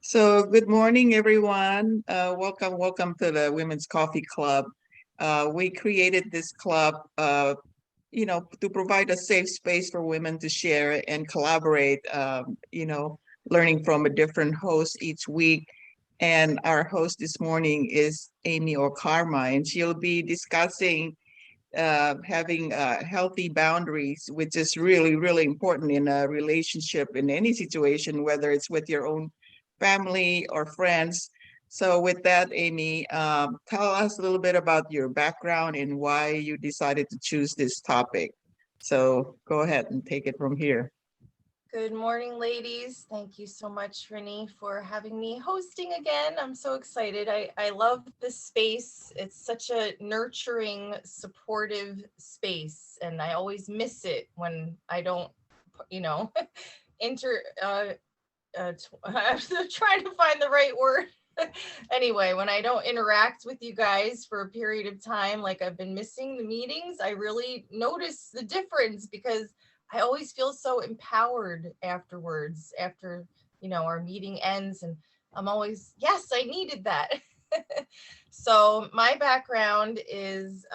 So, good morning, everyone. Welcome to the Women's Coffee Club. We created this club, to provide a safe space for women to share and collaborate, learning from a different host each week. And our host this morning is Amy Okarma, and she'll be discussing having healthy boundaries, which is really, really important in a relationship, in any situation, whether it's with your own family or friends. So, with that, Amy, tell us a little bit about your background and why you decided to choose this topic. So, go ahead and take it from here. Good morning, ladies. Thank you so much, Renee, for having me hosting again. I'm so excited. I love this space. It's such a nurturing, supportive space, and I always miss it when I don't, you know, enter. I'm trying to find the right word. Anyway, when I don't interact with you guys for a period of time, like I've been missing the meetings, I really notice the difference because I always feel so empowered afterwards, after, our meeting ends. And I'm always, yes, I needed that. So my background is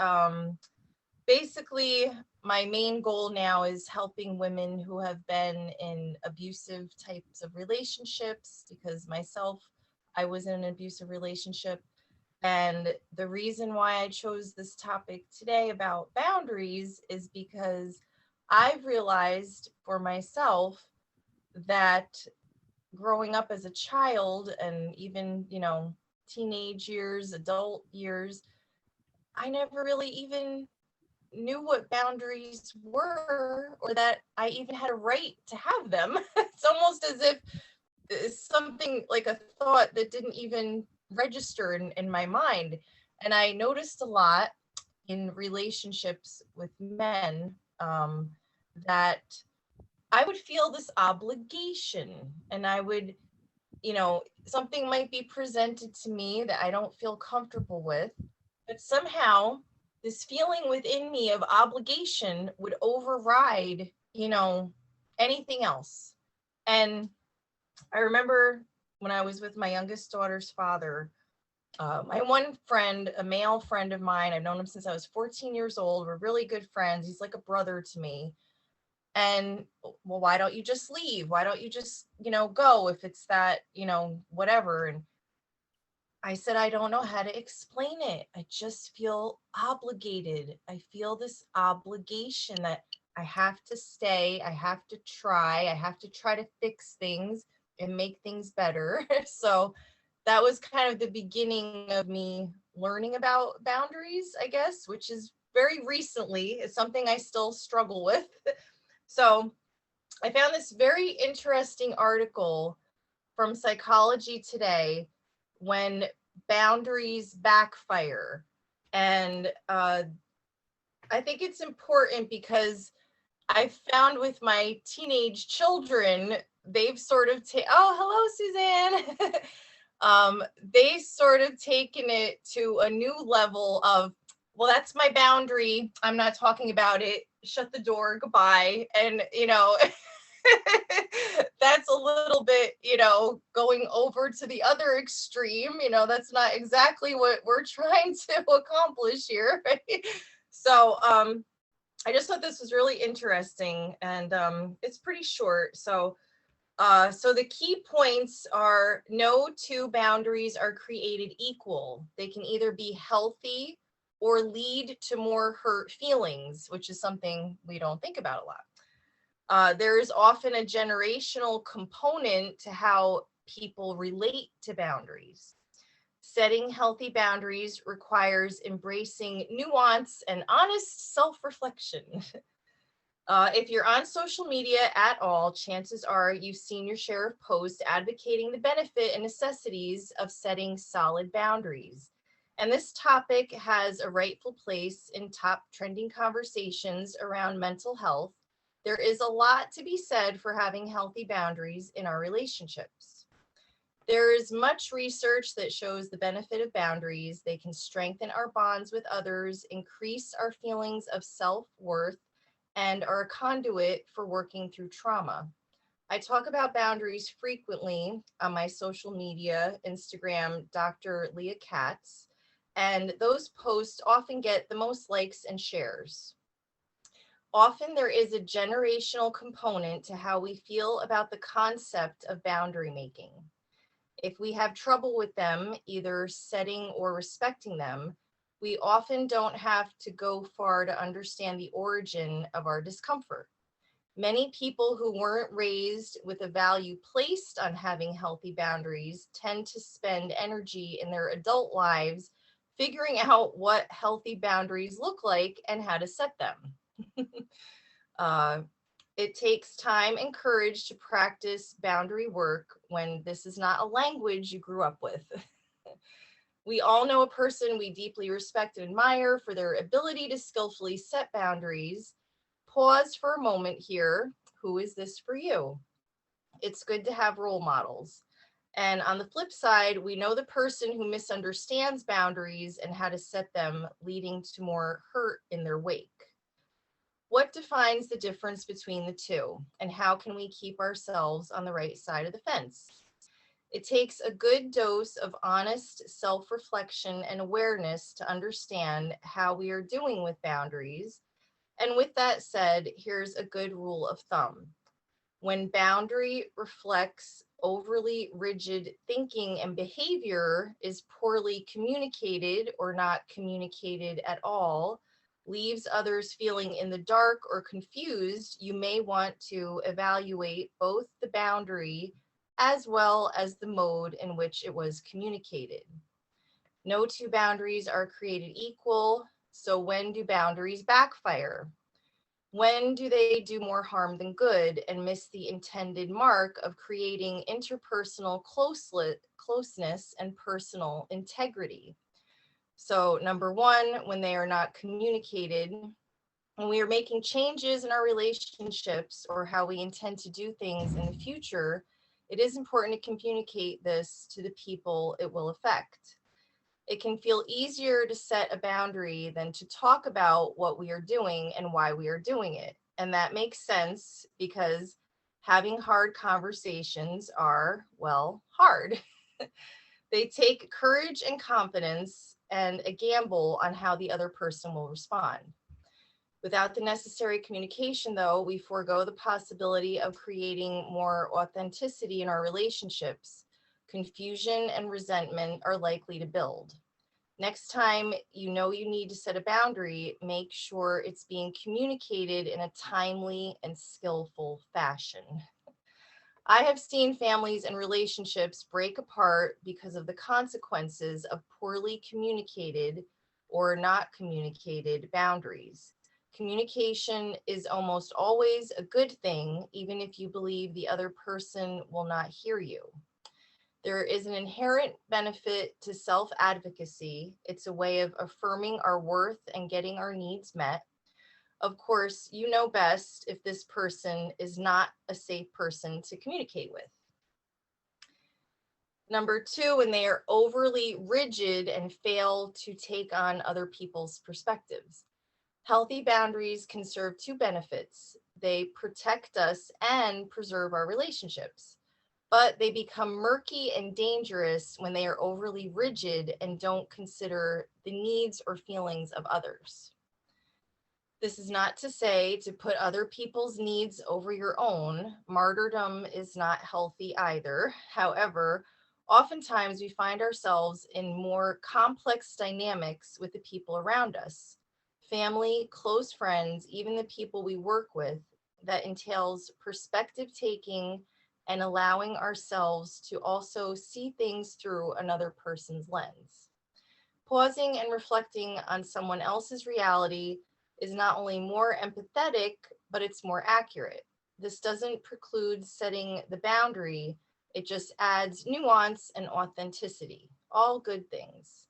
basically my main goal now is helping women who have been in abusive types of relationships because myself, I was in an abusive relationship. And the reason why I chose this topic today about boundaries is because I've realized for myself that growing up as a child and even, teenage years, adult years, I never really even knew what boundaries were or that I even had a right to have them. It's almost as if it's something like a thought that didn't even register in my mind. And I noticed a lot in relationships with men that I would feel this obligation and I would, something might be presented to me that I don't feel comfortable with, but somehow this feeling within me of obligation would override, anything else. And I remember when I was with my youngest daughter's father, my one friend, a male friend of mine, I've known him since I was 14 years old. We're really good friends. He's like a brother to me. And well, why don't you just leave? Why don't you just, go if it's that, whatever. And I said, I don't know how to explain it. I just feel obligated. I feel this obligation that I have to stay. I have to try to fix things and make things better. So that was kind of the beginning of me learning about boundaries, I guess, which is very recently. It's something I still struggle with. So I found this very interesting article from Psychology Today when boundaries backfire. And I think it's important because I found with my teenage children, they've sort of oh, hello, Suzanne. They sort of taken it to a new level of, well, that's my boundary. I'm not talking about it. Shut the door. Goodbye. And, that's a little bit, going over to the other extreme. That's not exactly what we're trying to accomplish here. Right? So, I just thought this was really interesting, and it's pretty short. So the key points are: no two boundaries are created equal. They can either be healthy or lead to more hurt feelings, which is something we don't think about a lot. There is often a generational component to how people relate to boundaries. Setting healthy boundaries requires embracing nuance and honest self reflection. If you're on social media at all, chances are you've seen your share of posts advocating the benefit and necessities of setting solid boundaries. And this topic has a rightful place in top trending conversations around mental health. There is a lot to be said for having healthy boundaries in our relationships. There is much research that shows the benefit of boundaries. They can strengthen our bonds with others, increase our feelings of self worth, and are a conduit for working through trauma. I talk about boundaries frequently on my social media, Instagram, Dr. Leah Katz, and those posts often get the most likes and shares. Often there is a generational component to how we feel about the concept of boundary making. If we have trouble with them, either setting or respecting them, we often don't have to go far to understand the origin of our discomfort. Many people who weren't raised with a value placed on having healthy boundaries tend to spend energy in their adult lives figuring out what healthy boundaries look like and how to set them. uh, it takes time and courage to practice boundary work when this is not a language you grew up with. We all know a person we deeply respect and admire for their ability to skillfully set boundaries. Pause for a moment here. Who is this for you? It's good to have role models. And on the flip side, we know the person who misunderstands boundaries and how to set them, leading to more hurt in their wake. What defines the difference between the two, and how can we keep ourselves on the right side of the fence? It takes a good dose of honest self reflection and awareness to understand how we are doing with boundaries. And with that said, here's a good rule of thumb. When boundary reflects overly rigid thinking and behavior, is poorly communicated or not communicated at all, leaves others feeling in the dark or confused, you may want to evaluate both the boundary as well as the mode in which it was communicated. No two boundaries are created equal. So when do boundaries backfire? When do they do more harm than good and miss the intended mark of creating interpersonal closeness and personal integrity? So, number one, when they are not communicated, when we are making changes in our relationships or how we intend to do things in the future, it is important to communicate this to the people it will affect. It can feel easier to set a boundary than to talk about what we are doing and why we are doing it. And that makes sense because having hard conversations are, well, hard. They take courage and confidence and a gamble on how the other person will respond. Without the necessary communication, though, we forego the possibility of creating more authenticity in our relationships. Confusion and resentment are likely to build. Next time you know you need to set a boundary, make sure it's being communicated in a timely and skillful fashion. I have seen families and relationships break apart because of the consequences of poorly communicated or not communicated boundaries. Communication is almost always a good thing, even if you believe the other person will not hear you. There is an inherent benefit to self advocacy. It's a way of affirming our worth and getting our needs met. Of course, you know best if this person is not a safe person to communicate with. Number two, when they are overly rigid and fail to take on other people's perspectives. Healthy boundaries can serve two benefits. They protect us and preserve our relationships, but they become murky and dangerous when they are overly rigid and don't consider the needs or feelings of others. This is not to say to put other people's needs over your own. Martyrdom is not healthy either. However, oftentimes we find ourselves in more complex dynamics with the people around us, family, close friends, even the people we work with, that entails perspective taking and allowing ourselves to also see things through another person's lens. Pausing and reflecting on someone else's reality is not only more empathetic, but it's more accurate. This doesn't preclude setting the boundary, it just adds nuance and authenticity. All good things.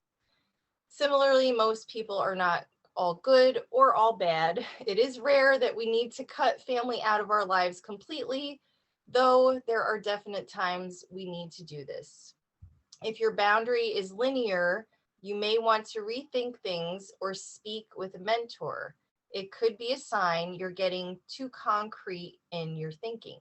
Similarly, most people are not all good or all bad. It is rare that we need to cut family out of our lives completely, though there are definite times we need to do this. If your boundary is linear, you may want to rethink things or speak with a mentor. It could be a sign you're getting too concrete in your thinking.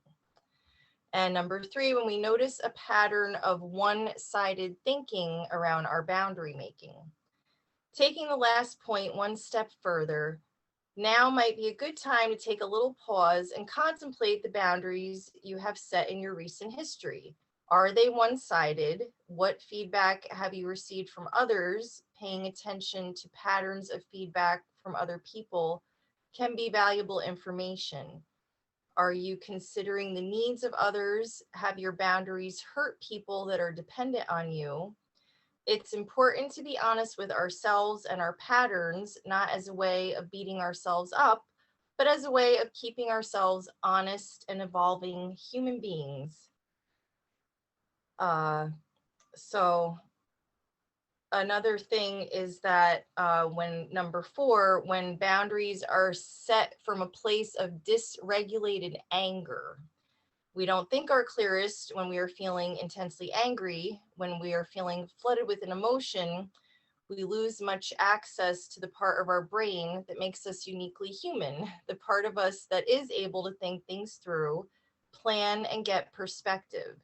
And number 3, when we notice a pattern of one-sided thinking around our boundary making. Taking the last point one step further, now might be a good time to take a little pause and contemplate the boundaries you have set in your recent history. Are they one-sided? What feedback have you received from others? Paying attention to patterns of feedback from other people can be valuable information. Are you considering the needs of others? Have your boundaries hurt people that are dependent on you? It's important to be honest with ourselves and our patterns, not as a way of beating ourselves up, but as a way of keeping ourselves honest and evolving human beings. So another thing is that when number 4, when boundaries are set from a place of dysregulated anger. We don't think our clearest when we are feeling intensely angry. When we are feeling flooded with an emotion, we lose much access to the part of our brain that makes us uniquely human, the part of us that is able to think things through, plan, and get perspective.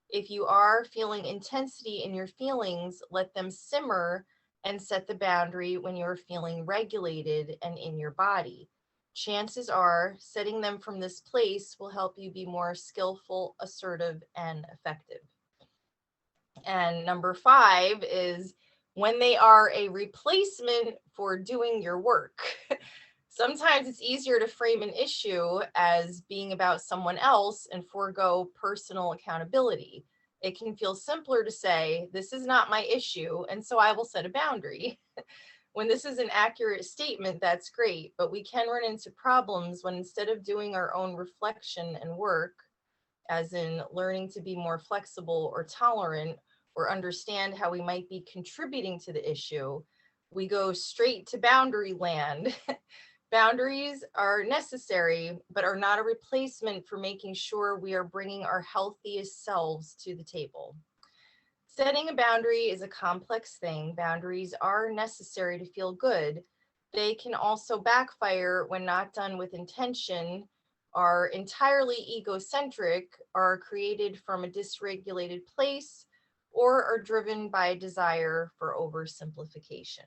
If you are feeling intensity in your feelings, let them simmer and set the boundary when you're feeling regulated and in your body. Chances are setting them from this place will help you be more skillful, assertive, and effective. And number 5 is when they are a replacement for doing your work. Sometimes it's easier to frame an issue as being about someone else and forego personal accountability. It can feel simpler to say, this is not my issue, and so I will set a boundary. When this is an accurate statement, that's great, but we can run into problems when instead of doing our own reflection and work, as in learning to be more flexible or tolerant, or understand how we might be contributing to the issue, we go straight to boundary land. Boundaries are necessary, but are not a replacement for making sure we are bringing our healthiest selves to the table. Setting a boundary is a complex thing. Boundaries are necessary to feel good. They can also backfire when not done with intention, are entirely egocentric, are created from a dysregulated place, or are driven by a desire for oversimplification.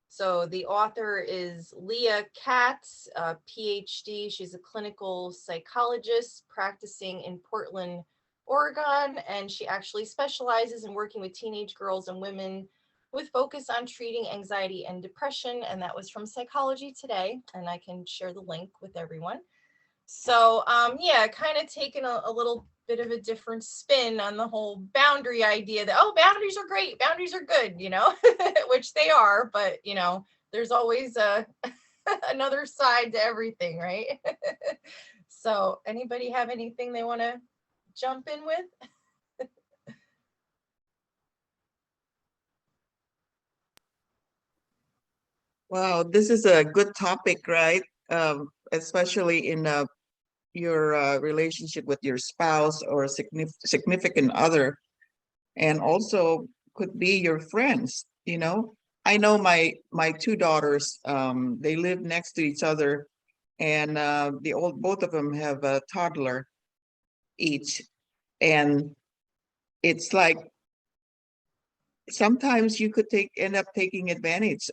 So the author is Leah Katz, a PhD. She's a clinical psychologist practicing in Portland, Oregon, and she actually specializes in working with teenage girls and women with focus on treating anxiety and depression. And that was from Psychology Today, and I can share the link with everyone. So yeah, kind of taking a little bit of a different spin on the whole boundary idea that, oh, boundaries are great, boundaries are good, you know, which they are, but you know, there's always another side to everything, right? So anybody have anything they want to jump in with? Wow, this is a good topic, right? Especially in your relationship with your spouse or a significant other, and also could be your friends. You know, I know my two daughters. They live next to each other, and both of them have a toddler each, and it's like sometimes you could end up taking advantage,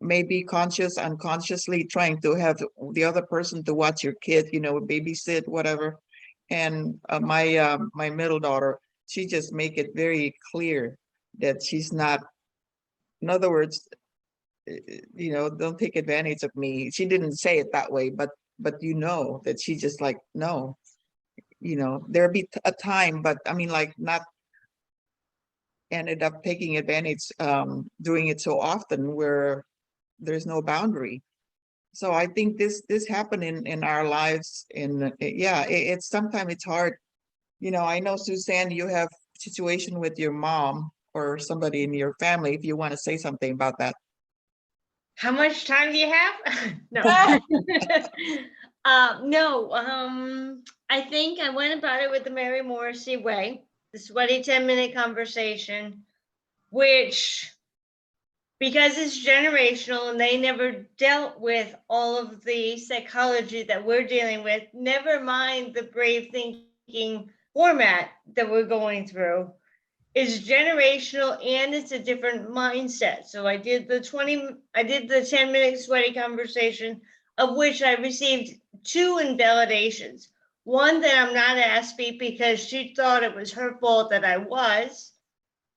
maybe conscious, unconsciously trying to have the other person to watch your kid, you know, babysit, whatever. And my middle daughter, she just make it very clear that she's not, in other words, you know, don't take advantage of me. She didn't say it that way, but you know that she just like, no, you know, there'll be a time, but I mean, like, not ended up taking advantage, doing it so often where there's no boundary. So I think this happened in our lives. Yeah, it's sometimes it's hard. You know, I know, Suzanne, you have a situation with your mom or somebody in your family. If you want to say something about that. How much time do you have? No. No, I think I went about it with the Mary Morrissey way, the sweaty 10-minute conversation, which, because it's generational and they never dealt with all of the psychology that we're dealing with, never mind the brave thinking thinking format that we're going through is generational, and it's a different mindset. So I did the 10-minute sweaty conversation, of which I received 2 invalidations. One, that I'm not Aspie because she thought it was her fault that I was.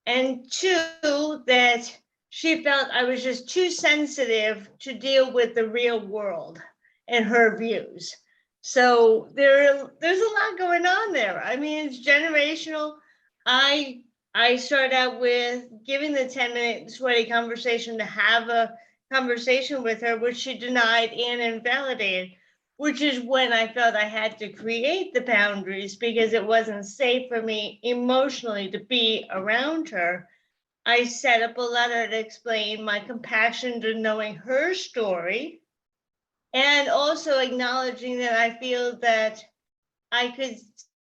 And 2, that she felt I was just too sensitive to deal with the real world and her views. So there's a lot going on there. I mean, it's generational. I started out with giving the 10-minute sweaty conversation to have a conversation with her, which she denied and invalidated, which is when I felt I had to create the boundaries because it wasn't safe for me emotionally to be around her. I set up a letter to explain my compassion to knowing her story, and also acknowledging that I feel that I could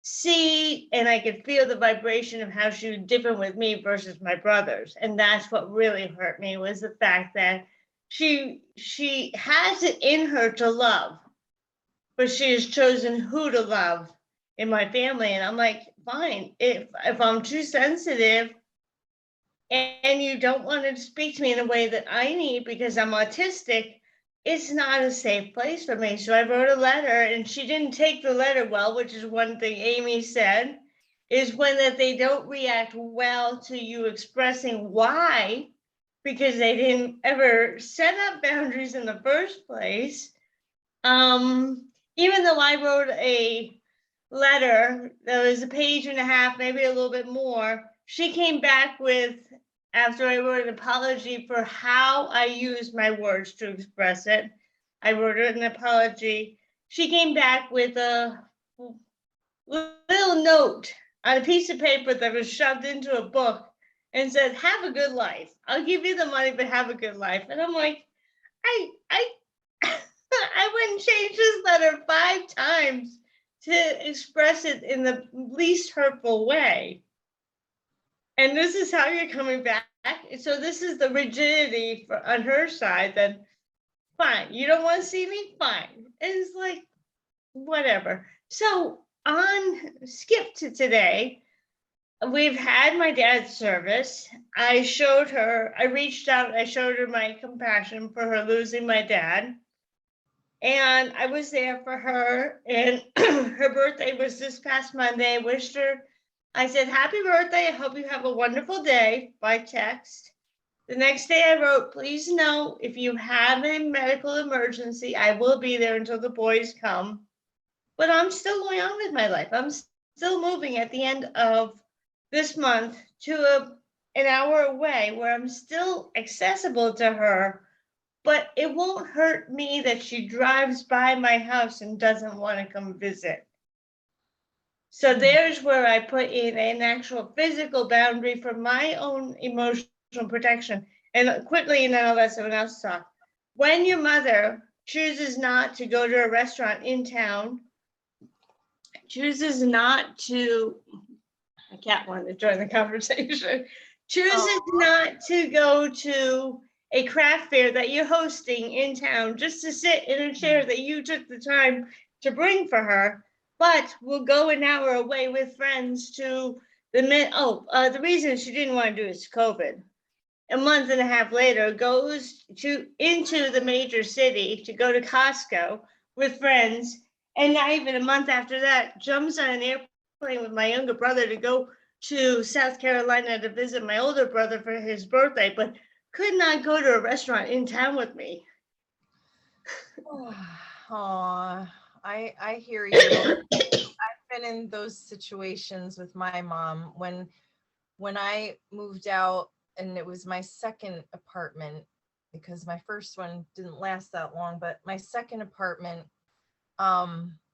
see and I could feel the vibration of how she was different with me versus my brothers. And that's what really hurt me, was the fact that she has it in her to love, but she has chosen who to love in my family. And I'm like, fine, if I'm too sensitive and you don't want to speak to me in a way that I need because I'm autistic, it's not a safe place for me. So I wrote a letter, and she didn't take the letter well, which is one thing Amy said, is when that they don't react well to you expressing why, because they didn't ever set up boundaries in the first place. Even though I wrote a letter that was a page and a half, maybe a little bit more, she came back with, after I wrote an apology for how I used my words to express it, I wrote her an apology. She came back with a little note on a piece of paper that was shoved into a book and said, "Have a good life. I'll give you the money, but have a good life." And I'm like, I I wouldn't change this letter 5 times to express it in the least hurtful way. And this is how you're coming back. So this is the rigidity on her side, that fine, you don't want to see me, fine. And it's like, whatever. So on skip to today, we've had my dad's service. I reached out, I showed her my compassion for her losing my dad. And I was there for her, and her birthday was this past Monday. I wished her, I said, "Happy birthday. I hope you have a wonderful day," by text. The next day I wrote, "Please know if you have a medical emergency, I will be there until the boys come." But I'm still going on with my life. I'm still moving at the end of this month to an hour away, where I'm still accessible to her, but it won't hurt me that she drives by my house and doesn't want to come visit. So there's where I put in an actual physical boundary for my own emotional protection. And quickly, and then I'll let someone else talk. When your mother chooses not to go to a restaurant in town, chooses not to, my cat wanted to join the conversation, chooses not to go to a craft fair that you're hosting in town just to sit in a chair that you took the time to bring for her, but will go an hour away with friends to the reason she didn't want to do it is COVID. A month and a half later, goes into the major city to go to Costco with friends, and not even a month after that, jumps on an airplane with my younger brother to go to South Carolina to visit my older brother for his birthday, but could not go to a restaurant in town with me. Oh, I hear you. I've been in those situations with my mom when I moved out, and it was my second apartment, because my first one didn't last that long, but my second apartment,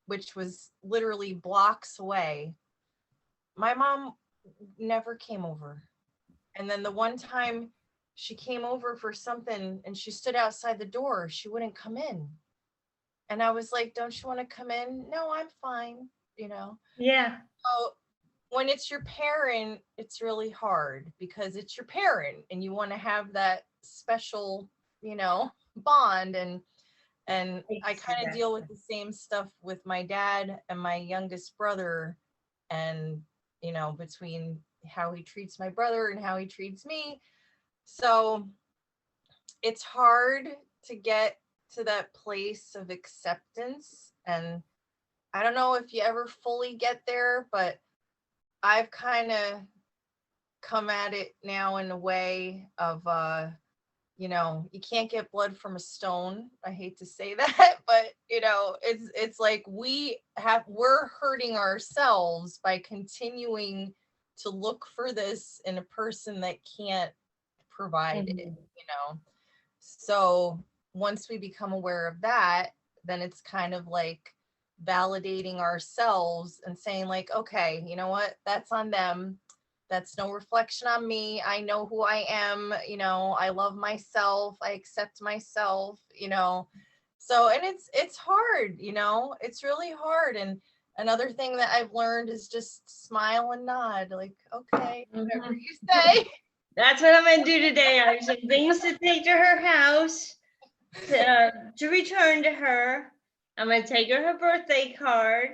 which was literally blocks away, my mom never came over. And then the one time she came over for something and she stood outside the door, she wouldn't come in. And I was like, "Don't you want to come in?" "No, I'm fine," you know? Yeah. So when it's your parent, it's really hard because it's your parent and you want to have that special, bond. And I kind of deal with the same stuff with my dad and my youngest brother. and, between how he treats my brother and how he treats me. So it's hard to get to that place of acceptance. And I don't know if you ever fully get there, but I've kind of come at it now in a way of, you can't get blood from a stone. I hate to say that, but it's like we're hurting ourselves by continuing to look for this in a person that can't provide it. So once we become aware of that, then it's kind of like validating ourselves and saying like, okay, you know what, that's on them. That's no reflection on me. I know who I am. I love myself. I accept myself, So, and it's hard, it's really hard. And another thing that I've learned is just smile and nod, like, okay, whatever you say. That's what I'm gonna do today. I have some things to take to her house to return to her. I'm gonna take her her birthday card,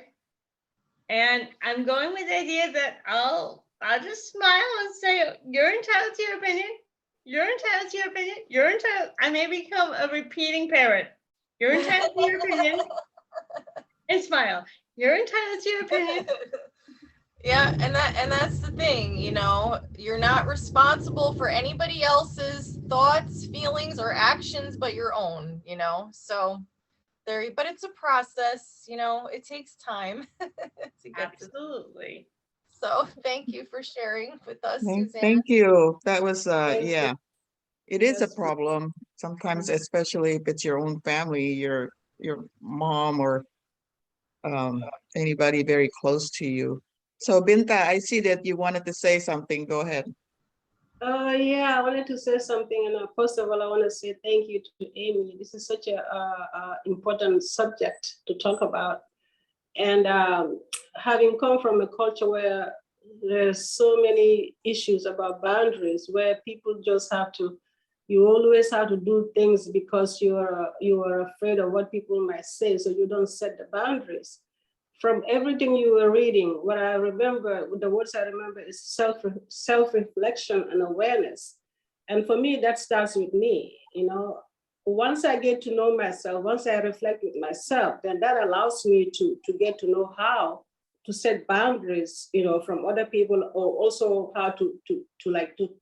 and I'm going with the idea that I'll just smile and say, "You're entitled to your opinion. You're entitled to your opinion. You're entitled." I may become a repeating parrot. You're entitled to your opinion, and smile. You're entitled to your opinion. Yeah, and that's the thing, you're not responsible for anybody else's thoughts, feelings, or actions but your own, So but it's a process, it takes time to get Absolutely. So thank you for sharing with us, Suzanne. Thank you. That was Thank yeah. you. It is a Yes. problem sometimes, especially if it's your own family, your mom or anybody very close to you. So Binta, I see that you wanted to say something. Go ahead. Yeah, I wanted to say something, and first of all, I want to say thank you to Amy. This is such a important subject to talk about, and having come from a culture where there's so many issues about boundaries, where people just have to, you always have to do things because you are afraid of what people might say, so you don't set the boundaries. From everything you were reading, what I remember, the words I remember is self-reflection and awareness. And for me, that starts with me, Once I get to know myself, once I reflect with myself, then that allows me to get to know how to set boundaries, from other people, or also how to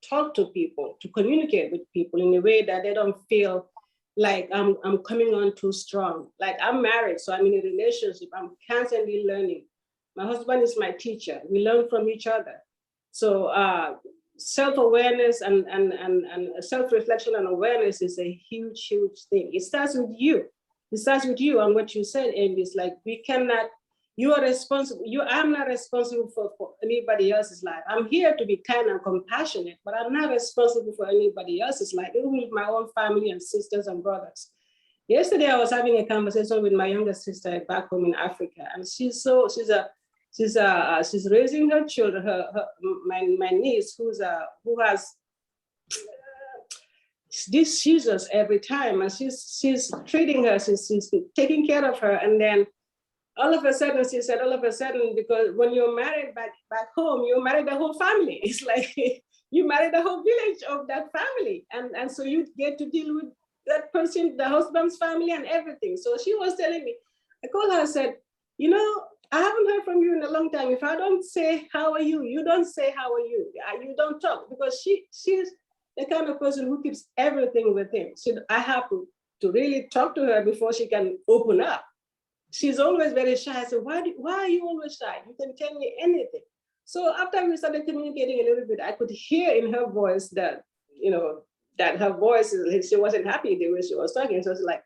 talk to people, to communicate with people in a way that they don't feel like I'm coming on too strong. Like, I'm married, so I'm in a relationship. I'm constantly learning. My husband is my teacher. We learn from each other. So self-awareness and self-reflection and awareness is a huge, huge thing. It starts with you. It starts with you. And what you said, Amy, is like, we cannot, you are responsible. I'm not responsible for anybody else's life. I'm here to be kind and compassionate, but I'm not responsible for anybody else's life, even with my own family and sisters and brothers. Yesterday, I was having a conversation with my younger sister back home in Africa, and she's raising her children, my niece, who has these seizures every time, and she's treating her, she's taking care of her, and then all of a sudden, she said, all of a sudden, because when you're married back home, you marry the whole family. It's like you marry the whole village of that family. And so you get to deal with that person, the husband's family and everything. So she was telling me, I called her, I said, I haven't heard from you in a long time. If I don't say, how are you? You don't say, how are you? You don't talk, because she's the kind of person who keeps everything within. I have to really talk to her before she can open up. She's always very shy. I said, why are you always shy? You can tell me anything. So after we started communicating a little bit, I could hear in her voice that, that her voice, she wasn't happy the way she was talking. So it's like,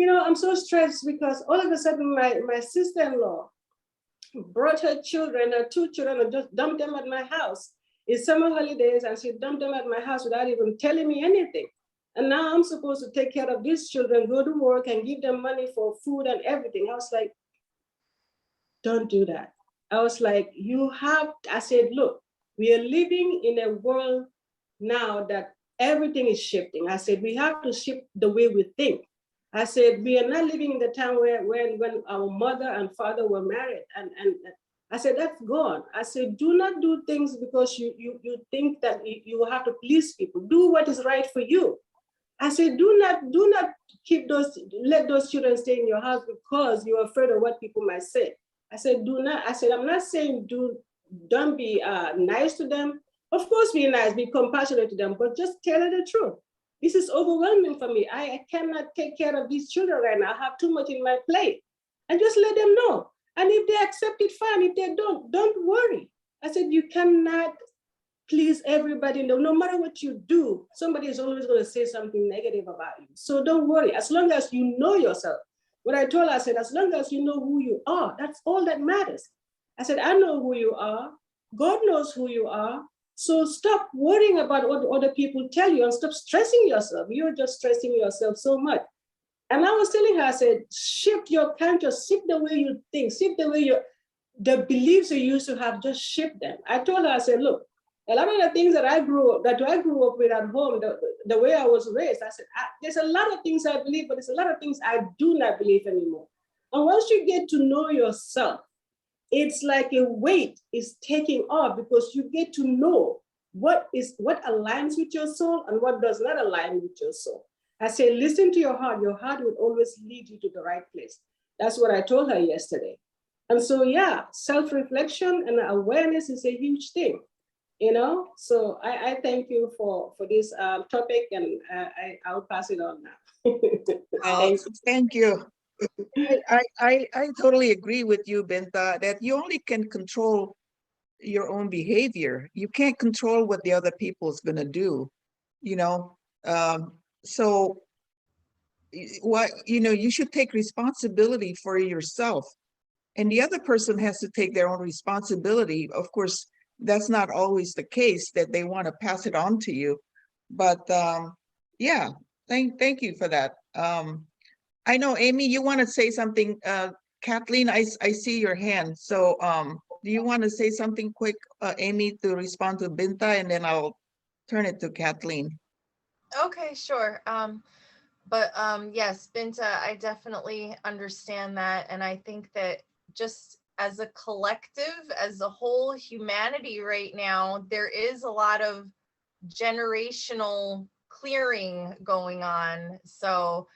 I'm so stressed because all of a sudden my sister-in-law brought her children, her 2 children, and just dumped them at my house. It's summer holidays, and she dumped them at my house without even telling me anything. And now I'm supposed to take care of these children, go to work and give them money for food and everything. I was like, don't do that. I was like, I said, look, we are living in a world now that everything is shifting. I said, we have to shift the way we think. I said, we are not living in the time when our mother and father were married. And I said, that's gone. I said, do not do things because you think that you will have to please people. Do what is right for you. I said, do not let those children stay in your house because you're afraid of what people might say. I said, I'm not saying don't be nice to them. Of course, be nice, be compassionate to them, but just tell her the truth. This is overwhelming for me. I cannot take care of these children right now. I have too much in my plate. And just let them know. And if they accept it, fine. If they don't worry. I said, you cannot please everybody. No matter what you do, somebody is always going to say something negative about you. So don't worry. As long as you know yourself. What I told her, I said, as long as you know who you are, that's all that matters. I said, I know who you are. God knows who you are. So stop worrying about what other people tell you and stop stressing yourself. You're just stressing yourself so much. And I was telling her, I said, shift your conscious, shift the way you think, shift the way the beliefs you used to have, just shift them. I told her, I said, look, a lot of the things that I grew up with at home, the way I was raised, I said, there's a lot of things I believe, but there's a lot of things I do not believe anymore. And once you get to know yourself, it's like a weight is taking off because you get to know what aligns with your soul and what does not align with your soul. I say, listen to your heart. Your heart will always lead you to the right place. That's what I told her yesterday. And so, yeah, self-reflection and awareness is a huge thing, you know? So I thank you for this topic, and I'll pass it on now. Thank you. I totally agree with you, Binta, that you only can control your own behavior. You can't control what the other people's gonna do, you know? So what, you should take responsibility for yourself, and the other person has to take their own responsibility. Of course, that's not always the case that they want to pass it on to you, but yeah, thank you for that. I know, Amy, you want to say something. Kathleen, I see your hand. So do you want to say something quick, Amy, to respond to Binta, and then I'll turn it to Kathleen. Okay, sure. But yes, Binta, I definitely understand that. And I think that just as a collective, as a whole humanity right now, there is a lot of generational clearing going on. So,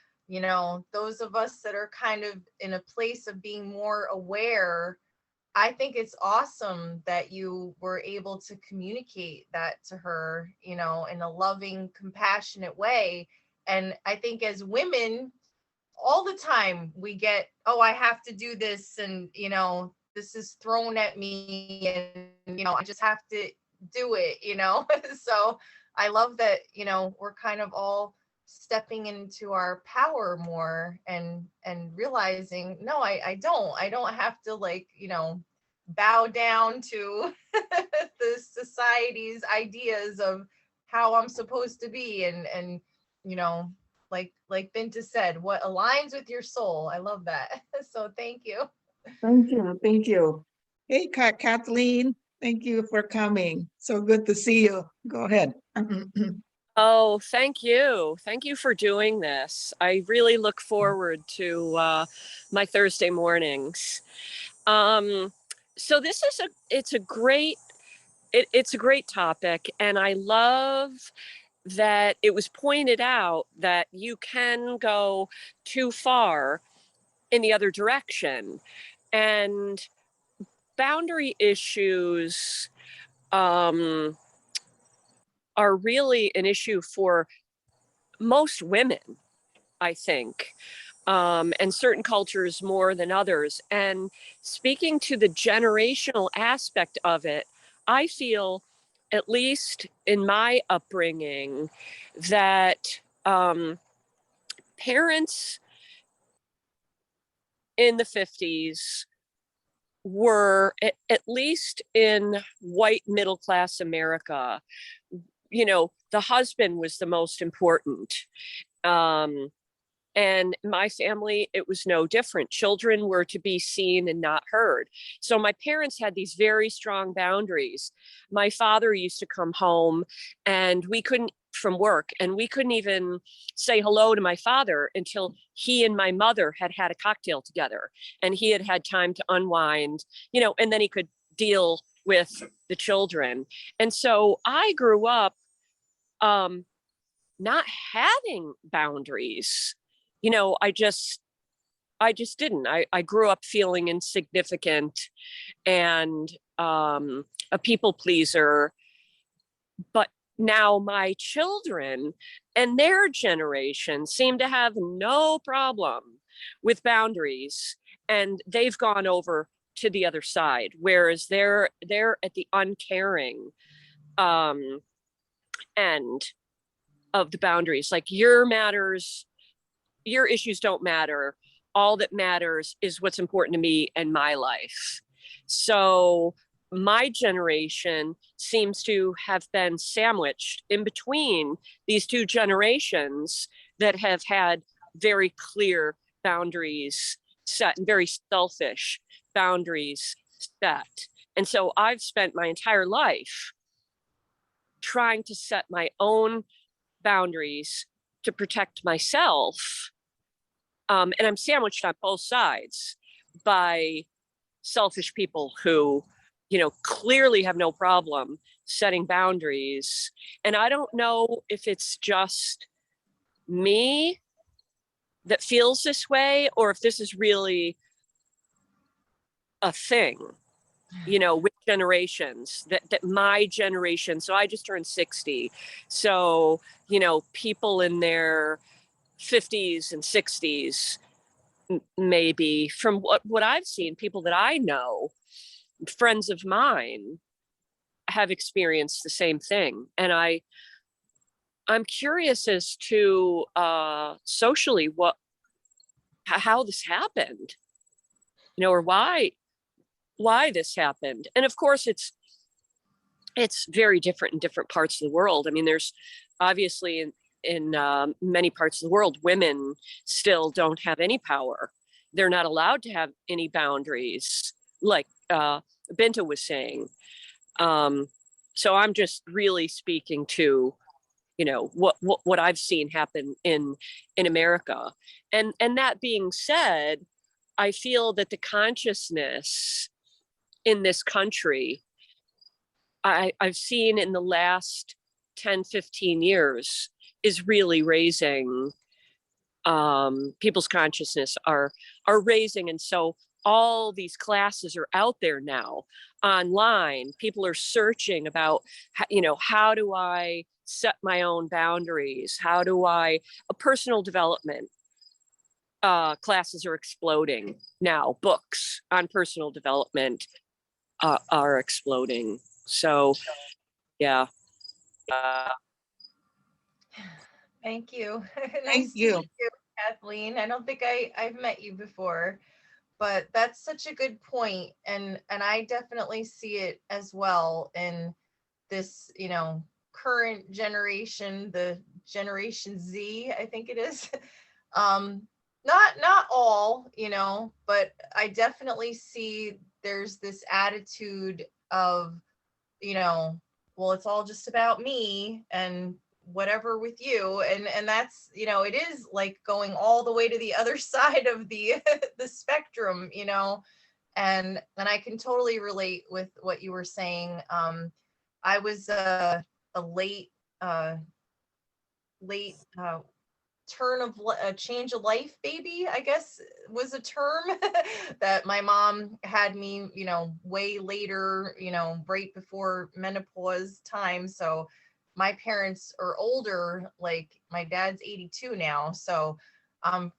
those of us that are kind of in a place of being more aware, I think it's awesome that you were able to communicate that to her, in a loving, compassionate way. And I think as women, all the time we get, oh, I have to do this, and this is thrown at me, and I just have to do it. So I love that we're kind of all stepping into our power more, and realizing, no, I don't have to bow down to the society's ideas of how I'm supposed to be, and like Binta said, what aligns with your soul. I love that. So thank you. Thank you. Hey, Kathleen, thank you for coming. So good to see you. Go ahead. Oh, thank you. Thank you for doing this. I really look forward to my Thursday mornings. So this is it's a great topic, and I love that it was pointed out that you can go too far in the other direction, and boundary issues are really an issue for most women, I think, and certain cultures more than others. And speaking to the generational aspect of it, I feel, at least in my upbringing, that parents in the 50s were, at least in white middle class America, the husband was the most important. And my family, it was no different. Children were to be seen and not heard. So my parents had these very strong boundaries. My father used to come home and we couldn't from work, and we couldn't even say hello to my father until he and my mother had had a cocktail together, and he had had time to unwind, and then he could deal with the children. And so I grew up not having boundaries. I just didn't. I grew up feeling insignificant and a people pleaser. But now my children and their generation seem to have no problem with boundaries, and they've gone over to the other side, whereas they're at the uncaring end of the boundaries. Like, your issues don't matter. All that matters is what's important to me and my life. So my generation seems to have been sandwiched in between these two generations that have had very clear boundaries set and very selfish boundaries set. And so I've spent my entire life trying to set my own boundaries to protect myself. And I'm sandwiched on both sides by selfish people who, clearly have no problem setting boundaries. And I don't know if it's just me that feels this way, or if this is really a thing, with generations, that my generation. So I just turned 60. So, people in their 50s and 60s, maybe, from what I've seen, people that I know, friends of mine, have experienced the same thing. And I'm curious as to socially how this happened, or why this happened. And of course it's very different in different parts of the world. I mean, there's obviously in many parts of the world, women still don't have any power. They're not allowed to have any boundaries, like Binta was saying. So I'm just really speaking to, what I've seen happen in America. And that being said, I feel that the consciousness in this country, I've seen in the last 10, 15 years, is really raising. People's consciousness are raising. And so all these classes are out there now online. People are searching about, how do I set my own boundaries? How do I, personal development classes are exploding now. Books on personal development are exploding. So, yeah. Thank you. Thank Nice to you. meet you, Kathleen. I don't think I've met you before, but that's such a good point. And I definitely see it as well in this, current generation, the Generation Z, I think it is. Not all, but I definitely see there's this attitude of, well, it's all just about me and whatever with you. And that's, it is like going all the way to the other side of the the spectrum, and I can totally relate with what you were saying. I was a late turn of a change of life baby, I guess was a term that my mom had me, way later, right before menopause time. So my parents are older, like my dad's 82 now. So and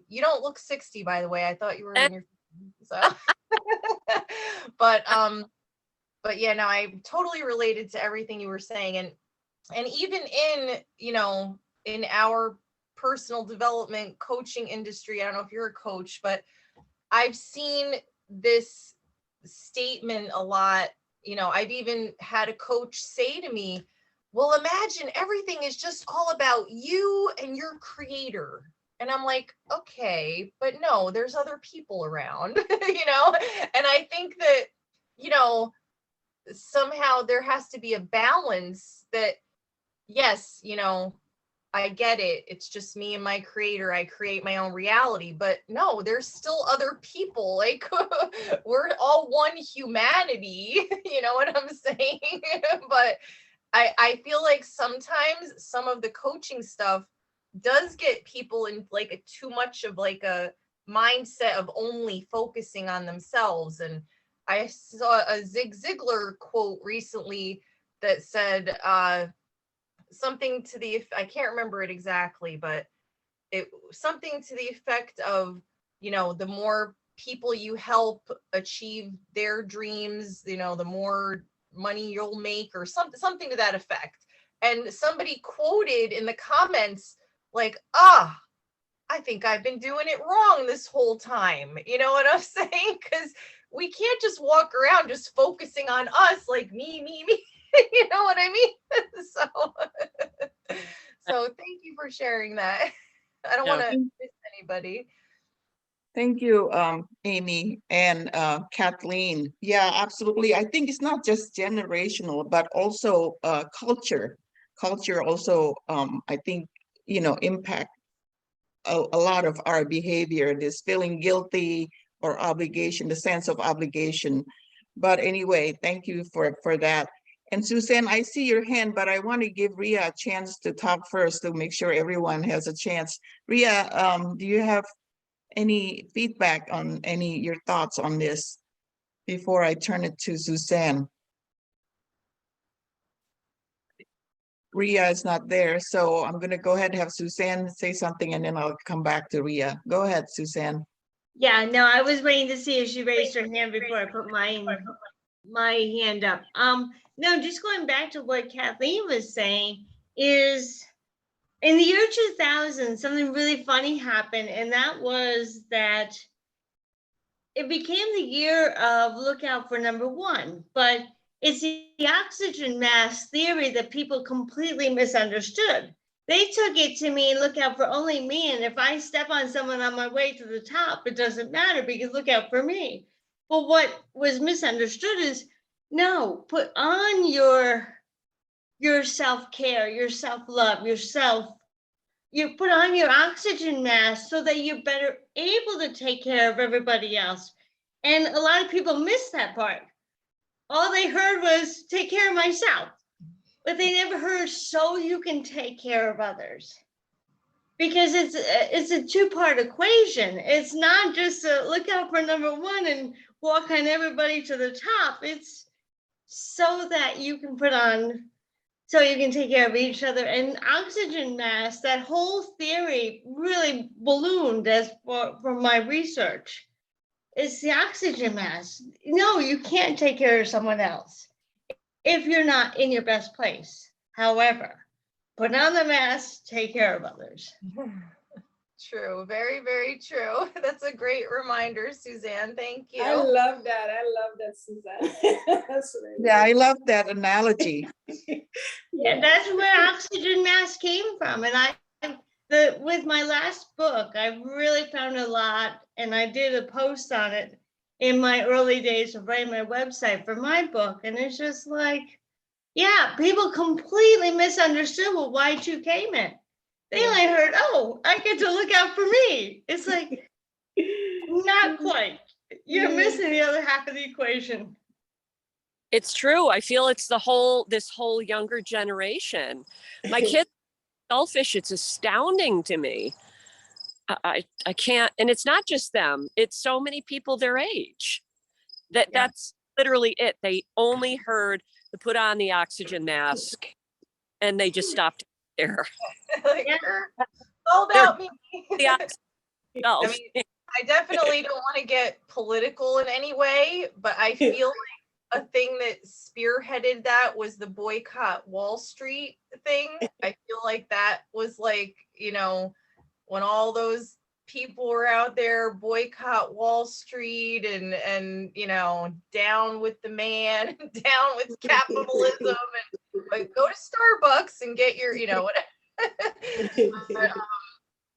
you don't look 60, by the way. I thought you were in your, so but yeah, no, I totally related to everything you were saying. And even in, in our personal development coaching industry, I don't know if you're a coach, but I've seen this statement a lot. I've even had a coach say to me, well, imagine everything is just all about you and your creator. And I'm like, okay, but no, there's other people around, and I think that, somehow there has to be a balance that, yes, I get it. It's just me and my creator. I create my own reality. But no, there's still other people. Like we're all one humanity. You know what I'm saying? But I feel like sometimes some of the coaching stuff does get people in like a too much of like a mindset of only focusing on themselves. And I saw a Zig Ziglar quote recently that said, something to the, I can't remember it exactly, but it something to the effect of, the more people you help achieve their dreams, the more money you'll make, or something to that effect. And somebody quoted in the comments like, I think I've been doing it wrong this whole time. You know what I'm saying? Because we can't just walk around just focusing on us, like me, me, me. You know what I mean? So thank you for sharing that. I don't Yeah. want to miss anybody. Thank you, Amy and Kathleen. Yeah, absolutely. I think it's not just generational, but also culture. Culture also, I think, impact a lot of our behavior, this feeling guilty or obligation, the sense of obligation. But anyway, thank you for that. And Suzanne, I see your hand, but I want to give Ria a chance to talk first to make sure everyone has a chance. Ria, do you have any feedback on your thoughts on this before I turn it to Suzanne? Ria is not there, so I'm going to go ahead and have Suzanne say something, and then I'll come back to Ria. Go ahead, Suzanne. Yeah, no, I was waiting to see if she raised her hand before I put my hand up. No, just going back to what Kathleen was saying is in the year 2000, something really funny happened, and that was that it became the year of look out for number one, but it's the oxygen mask theory that people completely misunderstood. They took it to mean look out for only me, and if I step on someone on my way to the top, it doesn't matter because look out for me. But what was misunderstood is no, put on your self-care, your self-love, you put on your oxygen mask so that you're better able to take care of everybody else. And a lot of people miss that part. All they heard was take care of myself, but they never heard so you can take care of others. Because it's a two-part equation. It's not just a look out for number one and walk on everybody to the top. It's so that you can so you can take care of each other. And oxygen mask, that whole theory really ballooned from my research. It's the oxygen mask. No, you can't take care of someone else if you're not in your best place. However, put on the mask, take care of others. True. Very, very true. That's a great reminder, Suzanne. Thank you. I love that. I love that, Suzanne. That's really Yeah, I love that analogy. Yeah, that's where oxygen mask came from. And with my last book, I really found a lot, and I did a post on it in my early days of writing my website for my book. And it's just like, yeah, people completely misunderstood what Y2K meant. They only heard, oh, I get to look out for me. It's like, not quite. You're missing the other half of the equation. It's true. I feel it's this whole younger generation. My kids are selfish. It's astounding to me. I can't, and it's not just them. It's so many people their age. That's literally it. They only heard to put on the oxygen mask, and they just stopped there. Like, all about me. The oxygen I mean, I definitely don't want to get political in any way, but I feel like a thing that spearheaded that was the boycott Wall Street thing. I feel like that was like, when all those people were out there boycott Wall Street and down with the man, down with capitalism, and like, go to Starbucks and get your, whatever. But,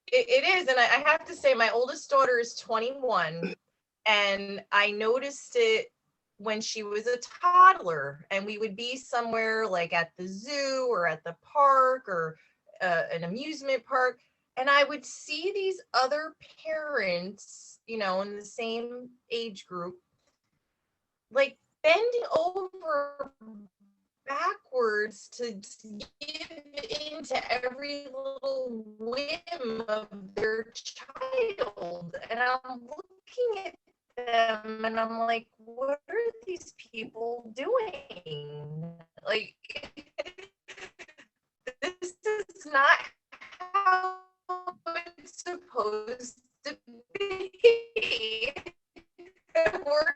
it is, and I have to say, my oldest daughter is 21, and I noticed it when she was a toddler, and we would be somewhere like at the zoo or at the park or an amusement park, and I would see these other parents, you know, in the same age group, like bending over backwards to give in to every little whim of their child. And I'm looking at them and I'm like, what are these people doing? Like, this is not how it's supposed to be. We're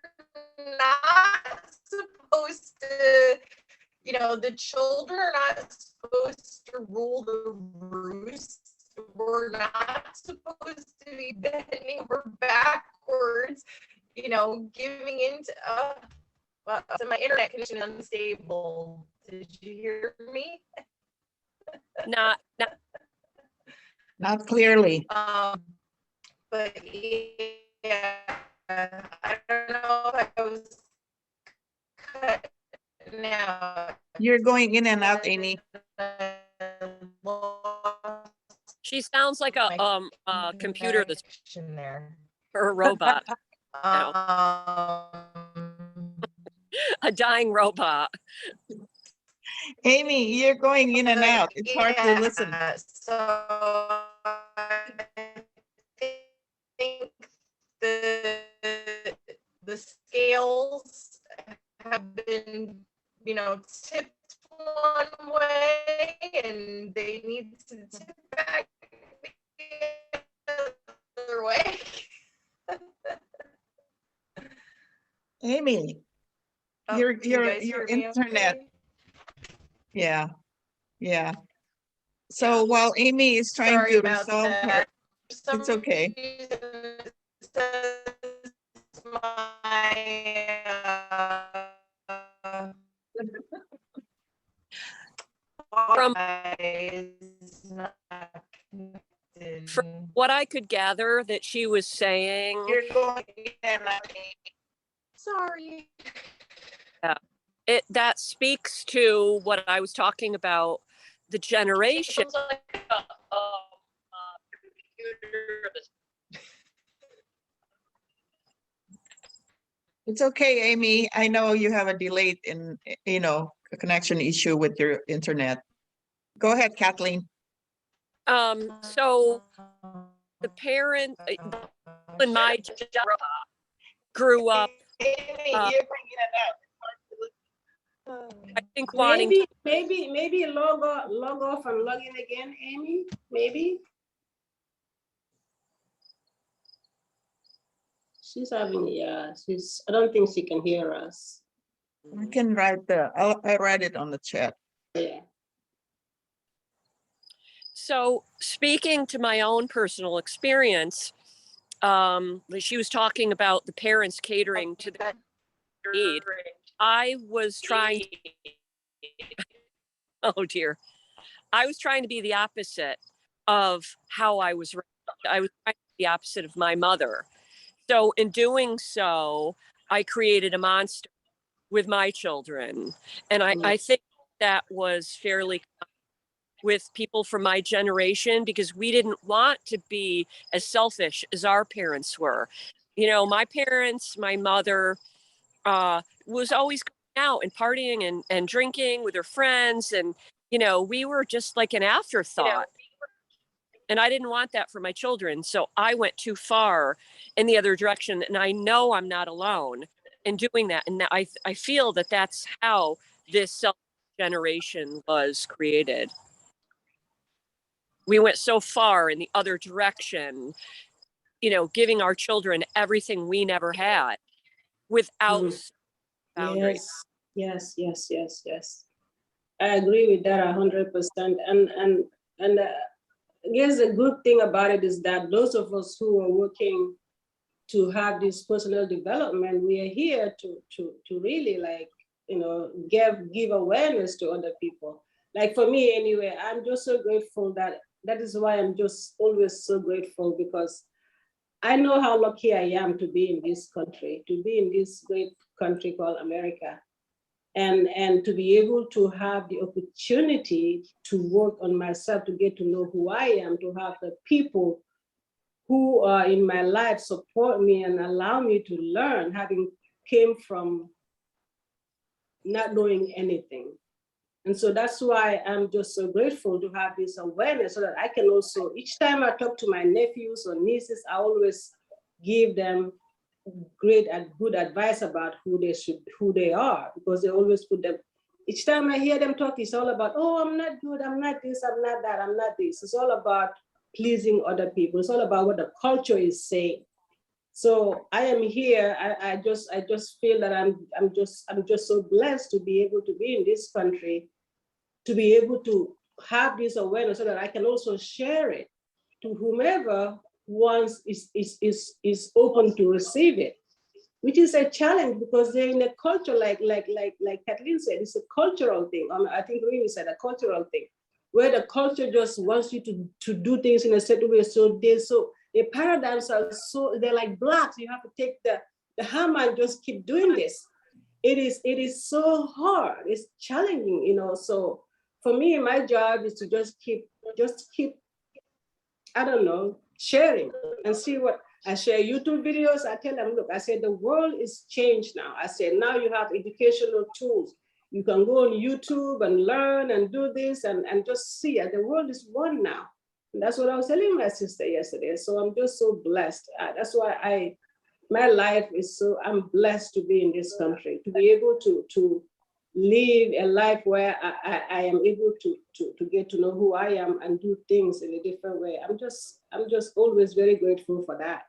not supposed to, you know, the children are not supposed to rule the roost. We're not supposed to be bending over backwards, you know, giving into so my internet connection is unstable. Did you hear me? Not Not clearly. But yeah, I don't know if I was cut now. You're going in and out, Amy. she sounds like a computer that's there. or a robot, now. A dying robot. Amy, you're going in and out. It's hard to listen. So I think the scales have been, you know, tipped one way, and they need to tip back the other way. Amy, Oh, your can you guys your hear me internet. okay? Yeah, yeah. So Yeah. while Amy is trying Sorry to about resolve her, that. For some it's okay. reason, it says my From Wi-Fi is not connected. from what I could gather that she was saying, You're going in. Sorry. that speaks to what I was talking about, the generation. Sounds like a computer that's It's okay, Amy. I know you have a delayed in, you know, a connection issue with your internet. Go ahead, Kathleen. So the parent in my grew up, I think, wanting Maybe log off and log in again, Amy, maybe. She's having, yeah, I don't think she can hear us. I can write I write it on the chat. Yeah. So speaking to my own personal experience, she was talking about the parents catering to the need. I was trying, oh dear, I was trying to be the opposite of how I was raised. I was trying to be the opposite of my mother. So in doing so, I created a monster with my children. And I think that was fairly with people from my generation, because we didn't want to be as selfish as our parents were. You know, my parents, my mother was always going out and partying and drinking with her friends. And, you know, we were just like an afterthought. And I didn't want that for my children. So I went too far in the other direction. And I know I'm not alone in doing that. And I feel that that's how this self generation was created. We went so far in the other direction, you know, giving our children everything we never had without boundaries. Yes. I agree with that 100%. And I guess the good thing about it is that those of us who are working to have this personal development, we are here to really, like, you know, give awareness to other people. Like for me anyway, I'm just so grateful that is why I'm just always so grateful, because I know how lucky I am to be in this country, to be in this great country called America. And to be able to have the opportunity to work on myself, to get to know who I am, to have the people who are in my life support me and allow me to learn, having came from not knowing anything. And so that's why I'm just so grateful to have this awareness so that I can also, each time I talk to my nephews or nieces, I always give them great and good advice about who they are, because they always put them, each time I hear them talk, it's all about, oh, I'm not good, I'm not this, I'm not that, I'm not this. It's all about pleasing other people. It's all about what the culture is saying. So I am here. I just feel that I'm just so blessed to be able to be in this country, to be able to have this awareness so that I can also share it to whomever wants is open to receive it, which is a challenge because they're in a culture like Kathleen said, it's a cultural thing. I think Rini said a cultural thing, where the culture just wants you to do things in a certain way. So the paradigms are they're like blocks. You have to take the hammer and just keep doing this. It is so hard. It's challenging, you know. So for me, my job is to just keep, I don't know, sharing and see what I share YouTube videos. I tell them, look, I said, the world is changed now. I said, now you have educational tools. You can go on YouTube and learn and do this and just see it. The world is one now. And that's what I was telling my sister yesterday. So I'm just so blessed. That's why my life is so, I'm blessed to be in this country, to be able to live a life where I am able to get to know who I am and do things in a different way. I'm just always very grateful for that.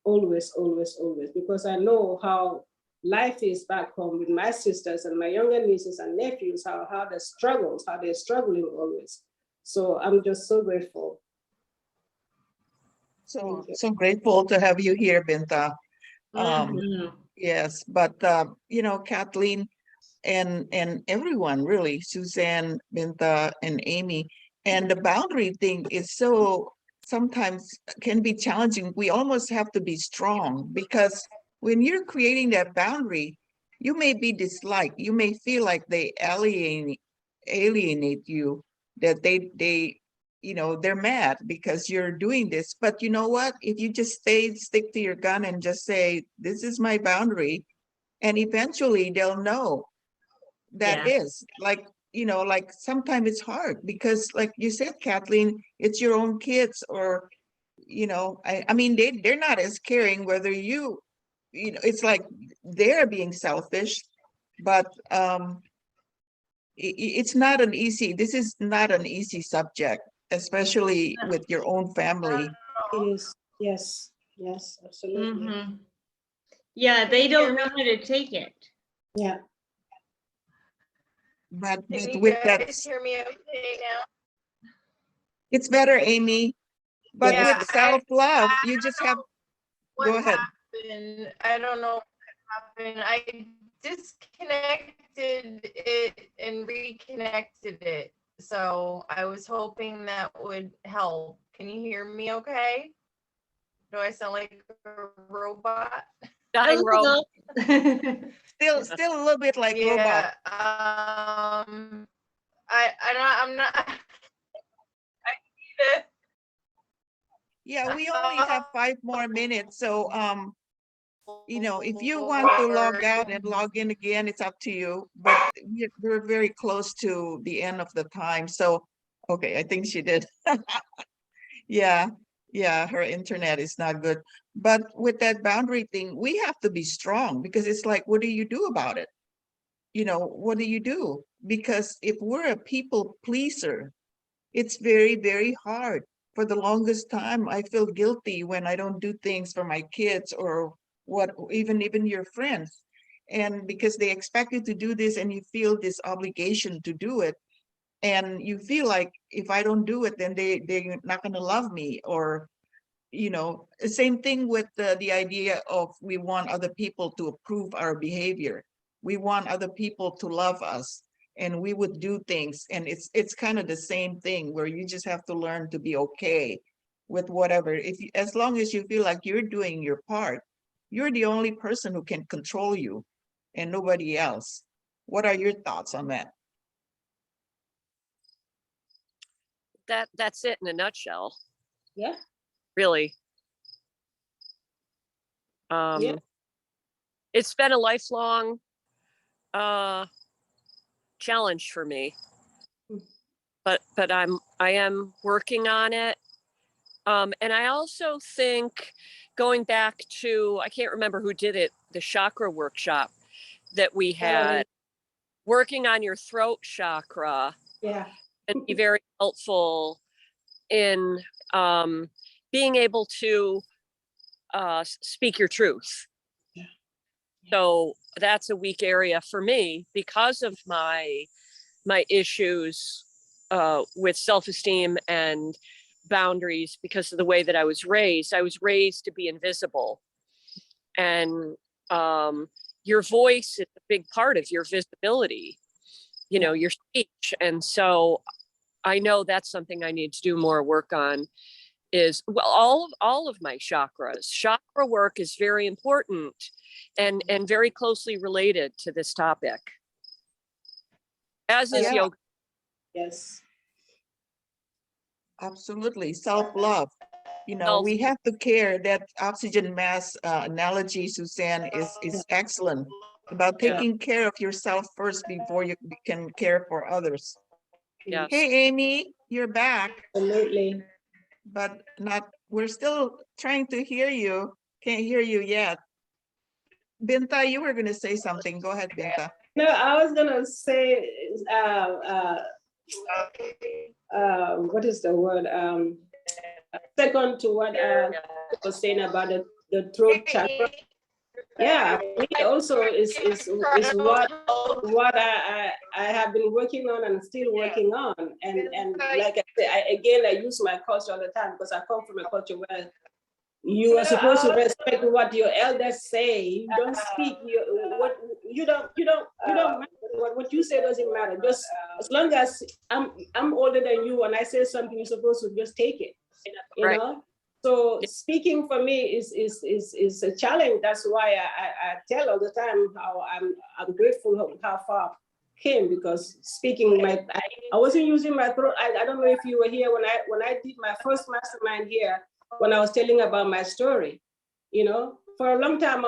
Always, always, always, because I know how life is back home with my sisters and my younger nieces and nephews, how the struggles, how they're struggling always. So I'm just so grateful. So grateful to have you here, Binta. Yes, but you know, Kathleen and everyone really, Suzanne, Binta, and Amy, and the boundary thing is so sometimes can be challenging. We almost have to be strong because when you're creating that boundary, you may be disliked. You may feel like they alienate you, that they you know, they're mad because you're doing this. But you know what? If you just stick to your gun and just say, this is my boundary, and eventually they'll know that is like, you know, like sometimes it's hard because like you said, Kathleen, it's your own kids or, you know, I mean, they're not as caring whether you know, it's like they're being selfish, but it's not an easy, this is not an easy subject, especially with your own family. It is, yes, absolutely. Yeah, they don't know how to take it. Yeah. But Can you with that, guys hear me okay now? it's better, Amy. But Yeah, with self-love, I you don't just know have, what go ahead. happened. I don't know what happened. I disconnected it and reconnected it. So I was hoping that would help. Can you hear me okay? Do I sound like a robot? Dying robot. Still a little bit like robot. I'm not. I need it. Yeah, we only have 5 more minutes. So, you know, if you want to log out and log in again, it's up to you. But we're very close to the end of the time. So, okay, I think she did. Yeah, her internet is not good. But with that boundary thing, we have to be strong because it's like, what do you do about it? You know, what do you do? Because if we're a people pleaser, it's very, very hard. For the longest time, I feel guilty when I don't do things for my kids or what, even your friends. And because they expect you to do this and you feel this obligation to do it. And you feel like if I don't do it, then they're not going to love me. Or, you know, the same thing with the idea of we want other people to approve our behavior. We want other people to love us and we would do things. And it's kind of the same thing where you just have to learn to be okay with whatever. If you, as long as you feel like you're doing your part, you're the only person who can control you. and nobody else. What are your thoughts on that? That's it in a nutshell, Yeah. really. Yeah. It's been a lifelong challenge for me, but I am working on it. And I also think, going back to, I can't remember who did it, the chakra workshop that we had, working on your throat chakra Yeah. and be very helpful in being able to speak your truth. Yeah. So that's a weak area for me because of my issues with self-esteem and boundaries, because of the way that I was raised. I was raised to be invisible, and your voice is a big part of your visibility, you know, your speech. And so I know that's something I need to do more work on, is, well, all of my chakras. Chakra work is very important and very closely related to this topic, as is Yeah. yoga. Yes. Absolutely. Self-love. You know, we have to care. That oxygen mask analogy, Suzanne, is excellent, about Yeah. taking care of yourself first before you can care for others. Yes. Hey, Amy, you're back, Absolutely. but not, we're still trying to hear you. Can't hear you yet. Binta, you were going to say something. Go ahead, Binta. No, I was gonna say, what is the word? Second to what was saying about the throat chakra. Yeah, me also is what I have been working on and still working on. And like I say, I use my culture all the time, because I come from a culture where you are supposed to respect what your elders say. You don't speak you don't matter. What you say doesn't matter. Just as long as I'm older than you and I say something, you're supposed to just take it. You Right. know? So speaking for me is a challenge. That's why I tell all the time how I'm grateful how far I came, because speaking I wasn't using my throat. I don't know if you were here when I did my first mastermind here, when I was telling about my story. You know, for a long time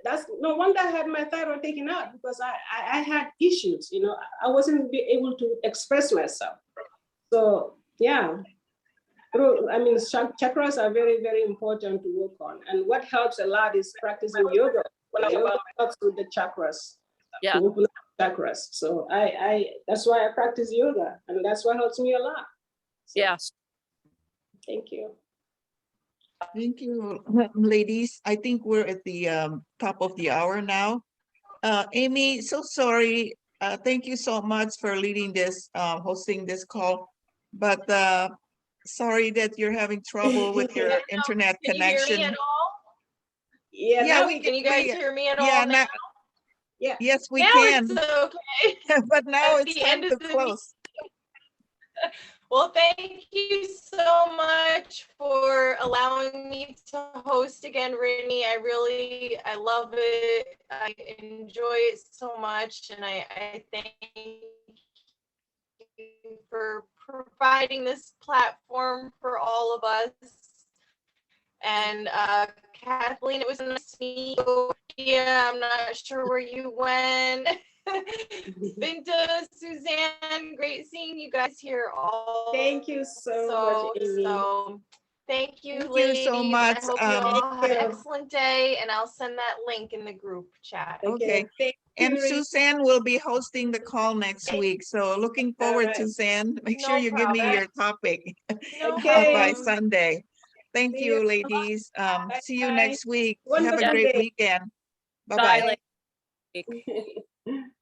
that's no wonder I had my thyroid taken out, because I had issues. You know, I wasn't able to express myself. So yeah. I mean, chakras are very, very important to work on. And what helps a lot is practicing yoga. Yoga helps with the chakras, Yeah. to open up chakras. So that's why I practice yoga, and that's what helps me a lot. So, Yes. thank you. Thank you, ladies. I think we're at the top of the hour now. Amy, so sorry. Thank you so much for leading this, hosting this call. But sorry that you're having trouble with your internet Can you hear me connection. at all? Yeah, Yeah, Can you guys hear me at yeah, all now? Yeah. yes, we Now can. it's okay. But now At it's the time end to of the close. Well, thank you so much for allowing me to host again, Brittany. I love it. I enjoy it so much, and I thank you for providing this platform for all of us. And Kathleen, it was nice to meet you. Yeah, I'm not sure where you went. Binta, Suzanne, great seeing you guys here all. Thank you so much, Amy. So thank you, Thank you ladies. so much. I hope you all have an you. excellent day, and I'll send that link in the group chat. Okay. Thank And you. Suzanne will be hosting the call next week. So looking forward, right. Suzanne. Make sure No you give me problem. your topic No Okay. by problem. Sunday. Thank See you, you. ladies. See you Bye. next week. Have a Wonderful great day. weekend. Bye, Bye-bye. ladies.